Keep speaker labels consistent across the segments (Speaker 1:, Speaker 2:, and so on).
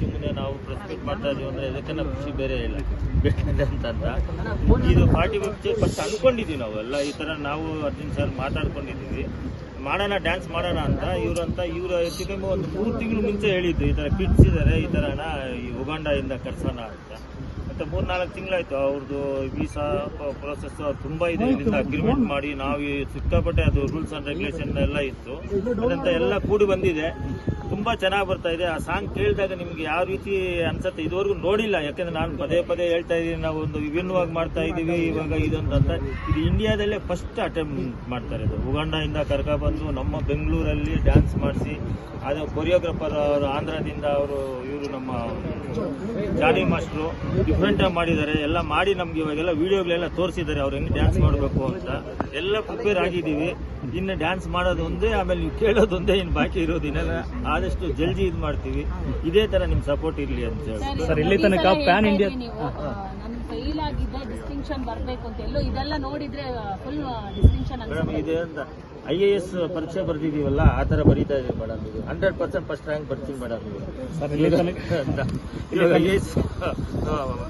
Speaker 1: ವೇದಿಕೆ ಮುಂದೆ ನಾವು ಪ್ರಸ್ತುತ ಮಾಡ್ತಾ ಇದೀವಿ ಅಂದ್ರೆ ಇದಕ್ಕಿಂತ ಖುಷಿ ಬೇರೆ ಇಲ್ಲ ಅಂತಂತ. ಇದು 45 ಫಸ್ಟ್ ಅನ್ಕೊಂಡಿದೀವಿ ನಾವು ಎಲ್ಲ ಈ ತರ ನಾವು ಅರ್ಜುನ್ ಸರ್ ಮಾತಾಡ್ಕೊಂಡಿದೀವಿ, ಮಾಡೋಣ ಡ್ಯಾನ್ಸ್ ಮಾಡೋಣ ಅಂತ. ಇವರು ಹೆಚ್ಚು ಕಮ್ಮಿ ಒಂದು 3 ತಿಂಗಳು ಮುಂಚೆ ಹೇಳಿದ್ದು ಈ ತರ ಕಿಡ್ಸ್ ಇದಾರೆ, ಈ ತರನ ಈ ಉಗಾಂಡದಿಂದ ಕರ್ಸೋಣ ಅಂತ. ಮತ್ತೆ 3-4 ತಿಂಗಳಾಯ್ತು ಅವ್ರದ್ದು ವೀಸಾ ಪ್ರೊಸೆಸ್ ತುಂಬಾ ಇದೆ. ಇಲ್ಲಿಂದ ಅಗ್ರಿಮೆಂಟ್ ಮಾಡಿ ನಾವು ಸಿಕ್ಕಾಪಟ್ಟೆ ಅದು ರೂಲ್ಸ್ ಅಂಡ್ ರೆಗ್ಯುಲೇಷನ್ ಎಲ್ಲ ಇತ್ತು, ಅದಂತ ಎಲ್ಲ ಕೂಡಿ ಬಂದಿದೆ. ತುಂಬಾ ಚೆನ್ನಾಗಿ ಬರ್ತಾ ಇದೆ. ಆ ಸಾಂಗ್ ಕೇಳಿದಾಗ ನಿಮ್ಗೆ ಯಾವ ರೀತಿ ಅನ್ಸುತ್ತೆ ಇದುವರೆಗೂ ನೋಡಿಲ್ಲ, ಯಾಕಂದ್ರೆ ನಾನು ಪದೇ ಹೇಳ್ತಾ ಇದ್ದೀನಿ, ನಾವು ಒಂದು ವಿಭಿನ್ನವಾಗಿ ಮಾಡ್ತಾ ಇದೀವಿ ಇವಾಗ ಇದೊಂದಂತ. ಇದು ಇಂಡಿಯಾದಲ್ಲೇ ಫಸ್ಟ್ ಅಟೆಂಪ್ಟ್ ಮಾಡ್ತಾರೆ. ಇದು ಉಗಾಂಡದಿಂದ ಕರ್ಕೊಬಂದು ನಮ್ಮ ಬೆಂಗಳೂರಲ್ಲಿ ಡ್ಯಾನ್ಸ್ ಮಾಡಿಸಿ, ಅದು ಕೊರಿಯೋಗ್ರಾಫರ್ ಅವರು ಆಂಧ್ರದಿಂದ ಇವರು ನಮ್ಮ ಜಾನಿ ಮಾಸ್ಟ್ರು ಡಿಫ್ರೆಂಟ್ ಆಗಿ ಮಾಡಿದ್ದಾರೆ. ಎಲ್ಲ ಮಾಡಿ ನಮ್ಗೆ ಇವಾಗೆಲ್ಲ ವಿಡಿಯೋಗಳೆಲ್ಲ ತೋರಿಸಿದ್ದಾರೆ ಅವ್ರು ಹೆಂಗೆ ಡ್ಯಾನ್ಸ್ ಮಾಡಬೇಕು ಅಂತ. ಎಲ್ಲ ಪ್ರಿಪೇರ್ ಆಗಿದ್ದೀವಿ. ಇನ್ನು ಡ್ಯಾನ್ಸ್ ಮಾಡೋದು ಒಂದೇ, ಆಮೇಲೆ ನೀವು ಕೇಳೋದು ಒಂದೇ, ಇನ್ನು ಬಾಕಿ ಇರೋದು ಇನ್ನೆಲ್ಲ ಆದಷ್ಟು ಜಲ್ದಿ ಇದು ಮಾಡ್ತೀವಿ. ಇದೇ ತರ ನಿಮ್ ಸಪೋರ್ಟ್ ಇರ್ಲಿ ಅಂತ ಹೇಳಿ
Speaker 2: ಸರ್. ಇಲ್ಲಿ ತನಕ ಪ್ಯಾನ್ ಇಂಡಿಯಾ
Speaker 3: ಫೇಲ್ ಆಗಿದೆ, ಡಿಸ್ಟಿಂಕ್ಷನ್ ಬರಬೇಕು ಅಂತ ಎಲ್ಲೋ ಇದೆಲ್ಲ ನೋಡಿದ್ರೆ ಫುಲ್ ಡಿಸ್ಟಿಂಕ್ಷನ್
Speaker 1: ಮೇಡಮ್ ಇದೆ ಅಂತ. IAS ಪರೀಕ್ಷೆ ಬರ್ದಿದೀವಲ್ಲ ಆ ತರ ಬರೀತಾ ಇದೀವಿ ಮೇಡಮ್. ಇದು 100% ಫಸ್ಟ್ ರ್ಯಾಂಕ್ ಬರ್ತೀವಿ ಮೇಡಮ್. ಇವಾಗ IAS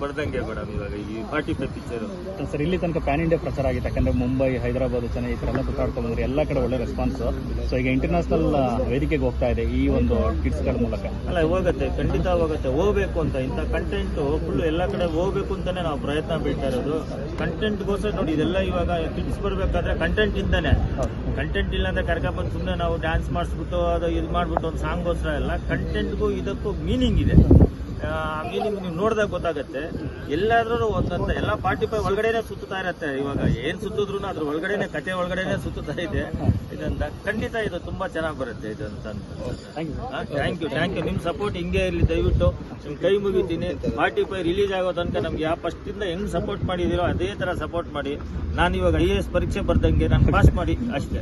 Speaker 1: ಬರ್ದಂಗೆ ಮೇಡಮ್ ಇವಾಗ ಈ 45 ಪಿಕ್ಚರ್.
Speaker 2: ಸರ್ ಇಲ್ಲಿ ತನಕ ಪ್ಯಾನ್ ಇಂಡಿಯಾ ಪ್ರಚಾರ ಆಗಿದೆ, ಯಾಕಂದ್ರೆ ಮುಂಬೈ, ಹೈದರಾಬಾದ್, ಚೆನ್ನೈ ಈ ತರ ಎಲ್ಲ ಸುತ್ತಾಡ್ಕೊಂಡು ಬಂದ್ರೆ ಎಲ್ಲ ಕಡೆ ಒಳ್ಳೆ ರೆಸ್ಪಾನ್ಸ್. ಸೊ ಈಗ ಇಂಟರ್ನ್ಯಾಷನಲ್ ವೇದಿಕೆಗೆ ಹೋಗ್ತಾ ಇದೆ ಈ ಒಂದು ಕಿಡ್ಸ್ ಗಳ ಮೂಲಕ.
Speaker 1: ಅಲ್ಲ ಹೋಗುತ್ತೆ, ಖಂಡಿತ ಹೋಗುತ್ತೆ, ಹೋಗ್ಬೇಕು ಅಂತ. ಇಂಥ ಕಂಟೆಂಟ್ ಫುಲ್ ಎಲ್ಲ ಕಡೆ ಹೋಗ್ಬೇಕು ಅಂತಾನೆ ನಾವು ಪ್ರಯತ್ನ ಬೀಳ್ತಾ ಇರೋದು. ಕಂಟೆಂಟ್ಗೋಸ್ಕರ ನೋಡಿ ಇದೆಲ್ಲ. ಇವಾಗ ಕಿಡ್ಸ್ ಬರ್ಬೇಕಾದ್ರೆ ಕಂಟೆಂಟ್ ಇಂದಾನೆ, ಕಂಟೆಂಟ್ ಇಲ್ಲ ಅಂದ್ರೆ ಕರ್ಕೊಂಡ್ಬಂದು ಸುಮ್ಮನೆ ನಾವು ಡ್ಯಾನ್ಸ್ ಮಾಡಿಸ್ಬಿಟ್ಟು ಅದು ಇದು ಮಾಡ್ಬಿಟ್ಟು ಒಂದು ಸಾಂಗ್ಗೋಸ್ಕರ ಎಲ್ಲ. ಕಂಟೆಂಟ್ಗೂ ಇದಕ್ಕೂ ಮೀನಿಂಗ್ ಇದೆ. ಆ ಮೀನಿಂಗ್ ನೀವು ನೋಡಿದಾಗ ಗೊತ್ತಾಗುತ್ತೆ. ಎಲ್ಲಾದ್ರೂ ಒಂದಂತ ಎಲ್ಲ 45 ಒಳಗಡೆನೆ ಸುತ್ತಾ ಇರತ್ತೆ. ಇವಾಗ ಏನ್ ಸುತ್ತಿದ್ರು ಅದ್ರ ಒಳಗಡೆನೆ, ಕತೆ ಒಳಗಡೆನೆ ಸುತ್ತಾ ಇದೆ ಇದಂತ. ಖಂಡಿತ ಇದು ತುಂಬಾ ಚೆನ್ನಾಗಿ ಬರುತ್ತೆ ಇದಂತ. Thank you. ನಿಮ್ ಸಪೋರ್ಟ್ ಹಿಂಗೆ ಇರಲಿ ದಯವಿಟ್ಟು. ನಿಮ್ ಕೈ ಮುಗಿತೀನಿ. 45 ರಿಲೀಸ್ ಆಗೋ ತನಕ ನಮ್ಗೆ ಯಾವ ಫಸ್ಟ್ ಇಂದ ಹೆಂಗ್ ಸಪೋರ್ಟ್ ಮಾಡಿದಿರೋ ಅದೇ ತರ ಸಪೋರ್ಟ್ ಮಾಡಿ. ನಾನು ಇವಾಗ IAS ಪರೀಕ್ಷೆ ಬರ್ದಂಗೆ ನಾನು ಪಾಸ್ ಮಾಡಿ ಅಷ್ಟೇ.